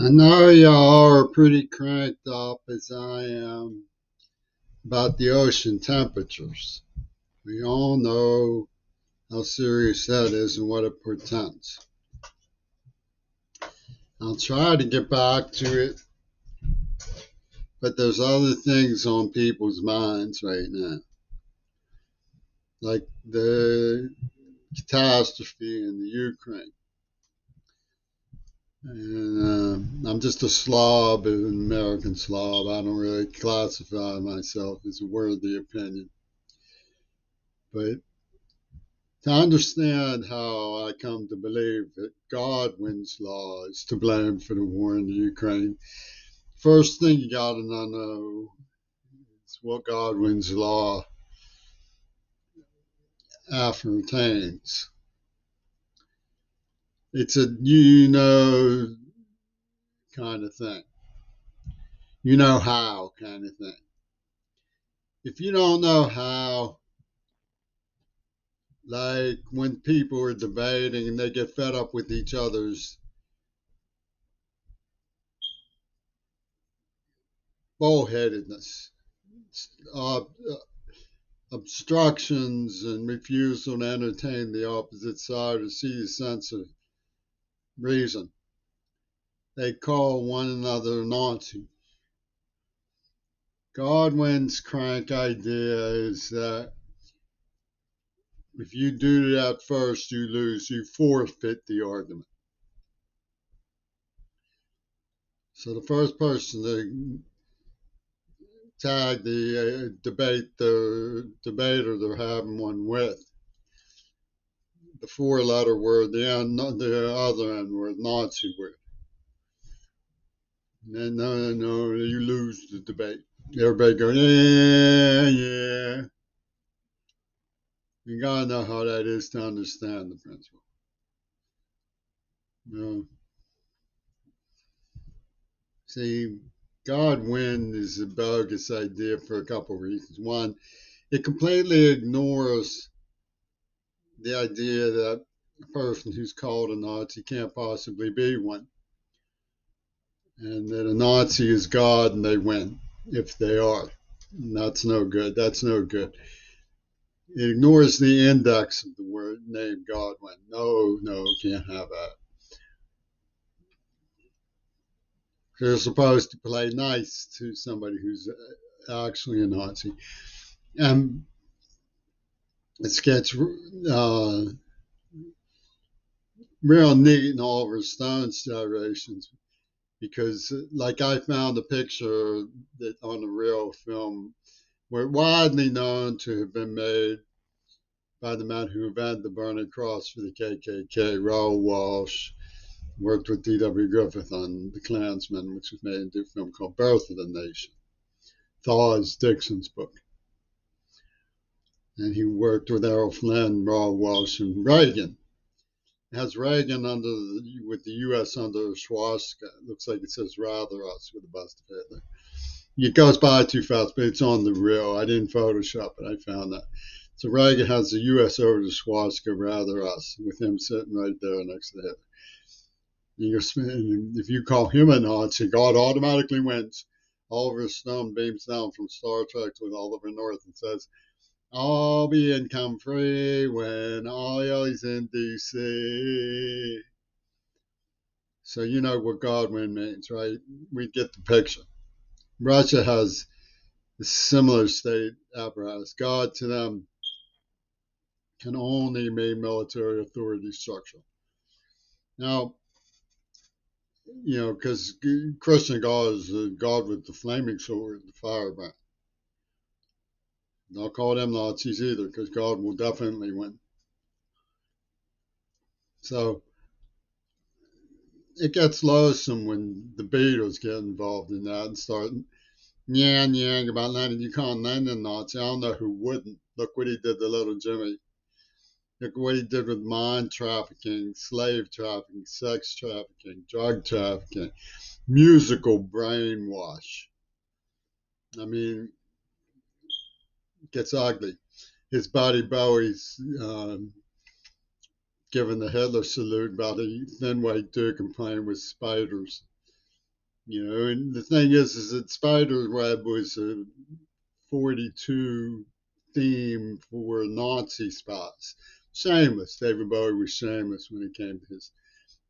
I know y'all are pretty cranked up as I am about the ocean temperatures. We all know how serious that is and what it portends. I'll try to get back to it, but there's other things on people's minds right now, like the catastrophe in the Ukraine. And I'm just a slob, an American slob. I don't really classify myself as a worthy opinion. But to understand how I come to believe that Godwin's law is to blame for the war in the Ukraine, first thing you got to know is what Godwin's law ascertains. It's a kind of thing, how kind of thing. If you don't know how, like when people are debating and they get fed up with each other's bullheadedness, uh, obstructions and refusal to entertain the opposite side or see a sense of reason. They call one another Nazi. Godwin's crank idea is that if you do that first, you lose, you forfeit the argument. So the first person to tag the the debater they're having one with, the four-letter word, the other end word, Nazi word. No, you lose the debate. Everybody go, yeah. You gotta know how that is to understand the principle. You know, see, Godwin is a bogus idea for a couple of reasons. One, it completely ignores the idea that a person who's called a Nazi can't possibly be one, and that a Nazi is God and they win if they are. And that's no good. That's no good. It ignores the index of the word name Godwin. No, can't have that. They're supposed to play nice to somebody who's actually a Nazi. And it gets real neat in Oliver Stone's gyrations because, like, I found a picture that on a real film were widely known to have been made by the man who invented the burning cross for the KKK, Raoul Walsh. Worked with D.W. Griffith on The Klansman, which was made into a film called Birth of the Nation, Thaws Dixon's book. And he worked with Errol Flynn, Raoul Walsh, and Reagan. It has Reagan with the U.S. under a swastika. It looks like it says "Rather Us" with a bust of Hitler. It goes by too fast, but it's on the reel. I didn't Photoshop it. I found that. So Reagan has the U.S. over the swastika, "Rather Us," with him sitting right there next to Hitler. If you call him a Nazi, God automatically wins. Oliver Stone beams down from Star Trek with Oliver North and says, "I'll be income free when Ollie's in D.C." So you know what Godwin means, right? We get the picture. Russia has a similar state apparatus. God to them can only mean military authority structure. Now, because Christian God is the God with the flaming sword, the firebrand. Don't call them Nazis either, because God will definitely win. So it gets loathsome when the Beatles get involved in that and start yang about Lennon. You call Lennon Nazi. I don't know who wouldn't. Look what he did to little Jimmy. Look what he did with mind trafficking, slave trafficking, sex trafficking, drug trafficking, musical brainwash. I mean, it gets ugly. His Buddy Bowie's giving the Hitler salute about a thin white dude and playing with spiders. And the thing is that Spiderweb was a 42 theme for Nazi spots. Shameless. David Bowie was shameless when it came to his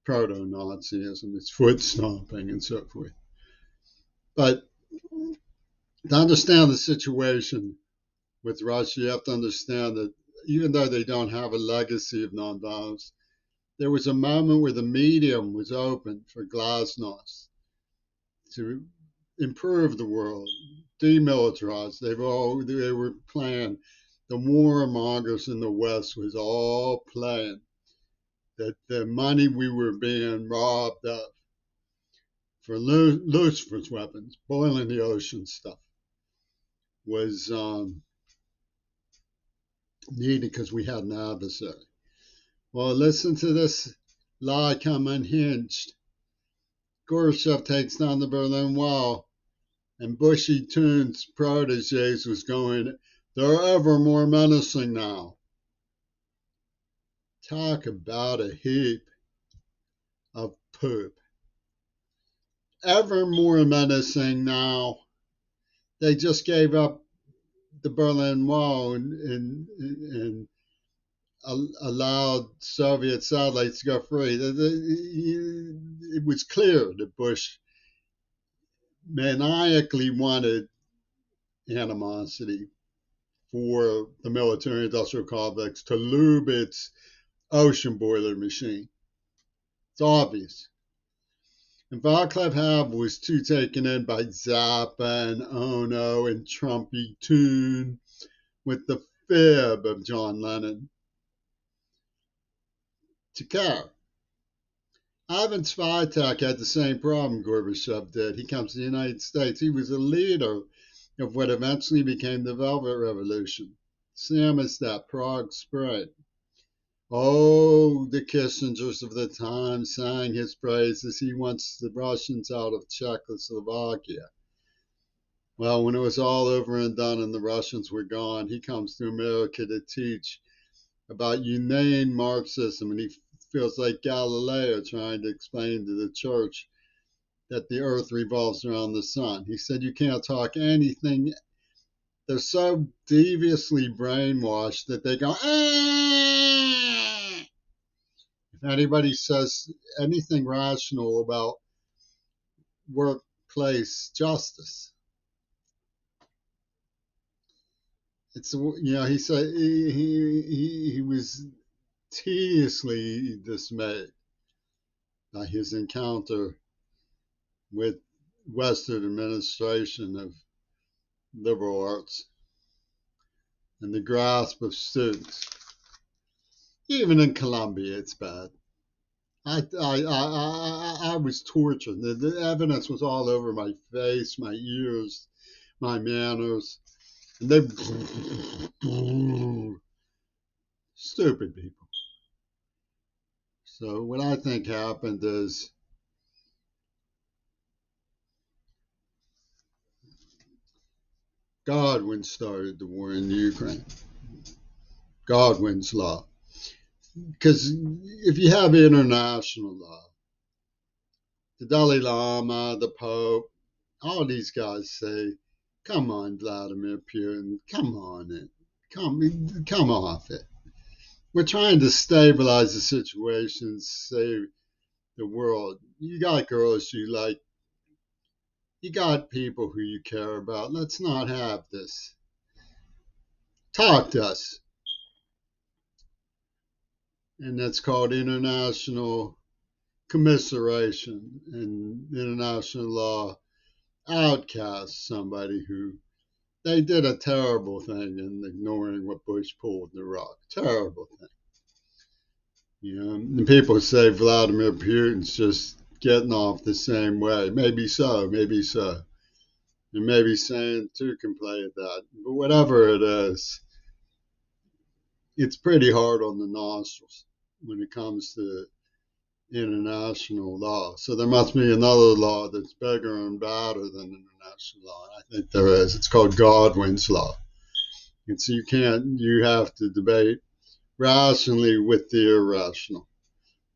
proto-Nazism, his foot stomping and so forth. But to understand the situation with Russia, you have to understand that even though they don't have a legacy of nonviolence, there was a moment where the medium was open for glasnost to improve the world, demilitarize. They were playing. The warmongers in the West was all playing that the money we were being robbed of for Lucifer's weapons, boiling the ocean stuff, was needed because we had an adversary. Well, listen to this lie come unhinged. Gorbachev takes down the Berlin Wall, and Bushy Toon's proteges was going, they're ever more menacing now. Talk about a heap of poop. Ever more menacing now. They just gave up the Berlin Wall and allowed Soviet satellites to go free. It was clear that Bush maniacally wanted animosity for the military industrial complex to lube its ocean boiler machine. It's obvious. And Václav Havel was too taken in by Zappa and Ono and Trumpy Toon with the fib of John Lennon to care. Ivan Svitek had the same problem Gorbachev did. He comes to the United States. He was a leader of what eventually became the Velvet Revolution. Samizdat, Prague Spring. Oh, the Kissingers of the time sang his praises. He wants the Russians out of Czechoslovakia. Well, when it was all over and done and the Russians were gone, he comes to America to teach about humane Marxism, and he feels like Galileo trying to explain to the church that the earth revolves around the sun. He said, you can't talk anything. They're so deviously brainwashed that they go, ah! If anybody says anything rational about workplace justice, he said he was tediously dismayed by his encounter with Western administration of liberal arts and the grasp of students. Even in Colombia, it's bad. I was tortured. The evidence was all over my face, my ears, my manners. And they stupid people. So what I think happened is Godwin started the war in Ukraine. Godwin's law. Because if you have international law, the Dalai Lama, the Pope, all these guys say, come on, Vladimir Putin, come on it. Come off it. We're trying to stabilize the situation, save the world. You got girls you like. You got people who you care about. Let's not have this. Talk to us. And that's called international commiseration. And international law outcasts somebody who they did a terrible thing in ignoring what Bush pulled in Iraq. Terrible thing. And people say Vladimir Putin's just getting off the same way. Maybe so, maybe so. And maybe saying too can play at that. But whatever it is, it's pretty hard on the nostrils when it comes to international law. So there must be another law that's bigger and badder than international law. And I think there is. It's called Godwin's law. And so you have to debate rationally with the irrational,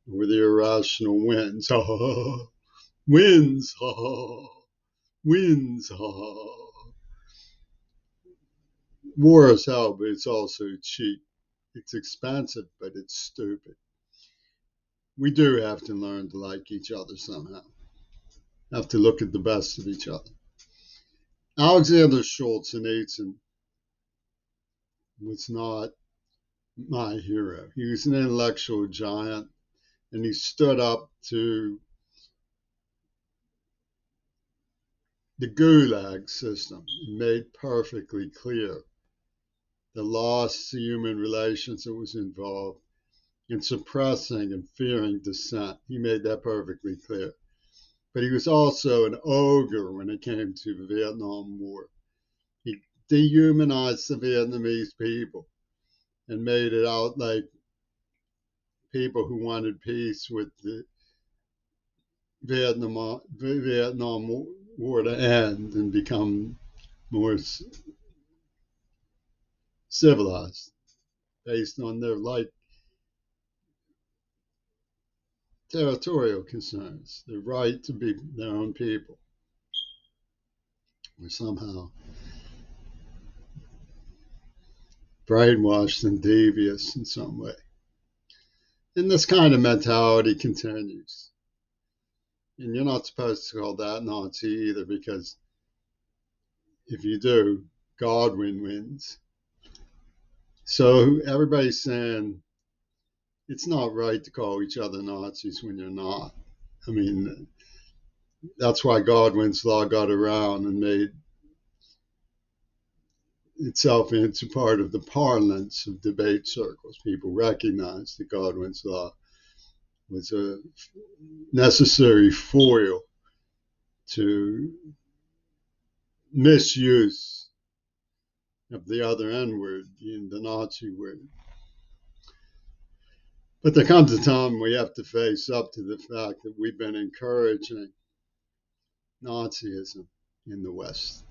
where the irrational wins. Wins, ha ha. Wins, ha ha. War is hell, but it's also cheap. It's expensive, but it's stupid. We do have to learn to like each other somehow. Have to look at the best of each other. Alexander Solzhenitsyn was not my hero. He was an intellectual giant, and he stood up to the Gulag system and made perfectly clear the loss to human relations that was involved in suppressing and fearing dissent. He made that perfectly clear. But he was also an ogre when it came to the Vietnam War. He dehumanized the Vietnamese people and made it out like people who wanted peace with the Vietnam War to end and become more civilized based on their like territorial concerns, the right to be their own people. We're somehow brainwashed and devious in some way. And this kind of mentality continues. And you're not supposed to call that Nazi either, because if you do, Godwin wins. So everybody's saying it's not right to call each other Nazis when you're not. I mean, that's why Godwin's law got around and made itself into part of the parlance of debate circles. People recognized that Godwin's law was a necessary foil to misuse of the other N word, the Nazi word. But there comes a time we have to face up to the fact that we've been encouraging Nazism in the West.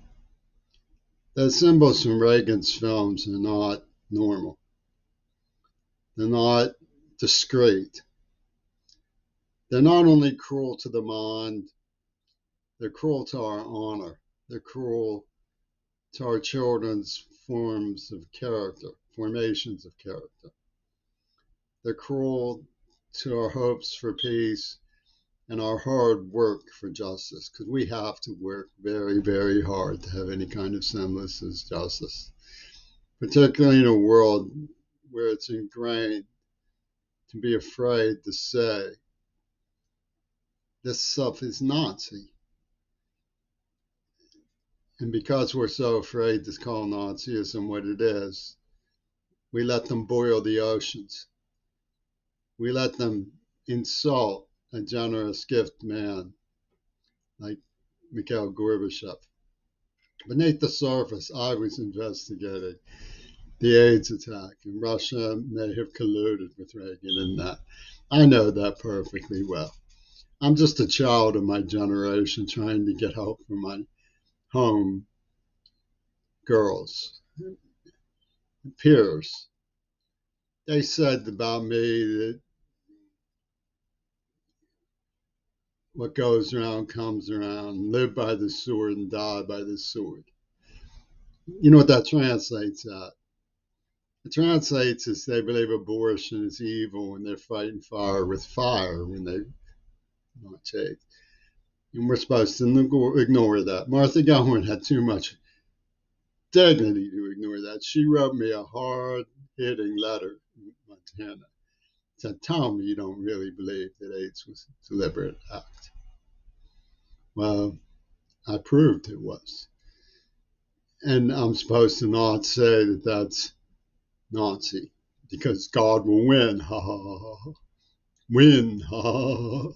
The symbols from Reagan's films are not normal. They're not discreet. They're not only cruel to the mind, they're cruel to our honor. They're cruel to our children's formations of character. They're cruel to our hopes for peace and our hard work for justice, because we have to work very, very hard to have any kind of semblance of justice, particularly in a world where it's ingrained to be afraid to say this stuff is Nazi. And because we're so afraid to call Nazism what it is, we let them boil the oceans. We let them insult a generous gift man like Mikhail Gorbachev. Beneath the surface, I was investigating the AIDS attack, and Russia may have colluded with Reagan in that. I know that perfectly well. I'm just a child of my generation trying to get help for my home girls, peers. They said about me that what goes around comes around, live by the sword and die by the sword. You know what that translates at? It translates as they believe abortion is evil and they're fighting fire with fire when they not take. And we're supposed to ignore that. Martha Godwin had too much dignity to ignore that. She wrote me a hard-hitting letter in Montana. Said, tell me you don't really believe that AIDS was a deliberate act. Well, I proved it was. And I'm supposed to not say that that's Nazi, because God will win, ha ha ha, win, ha ha ha.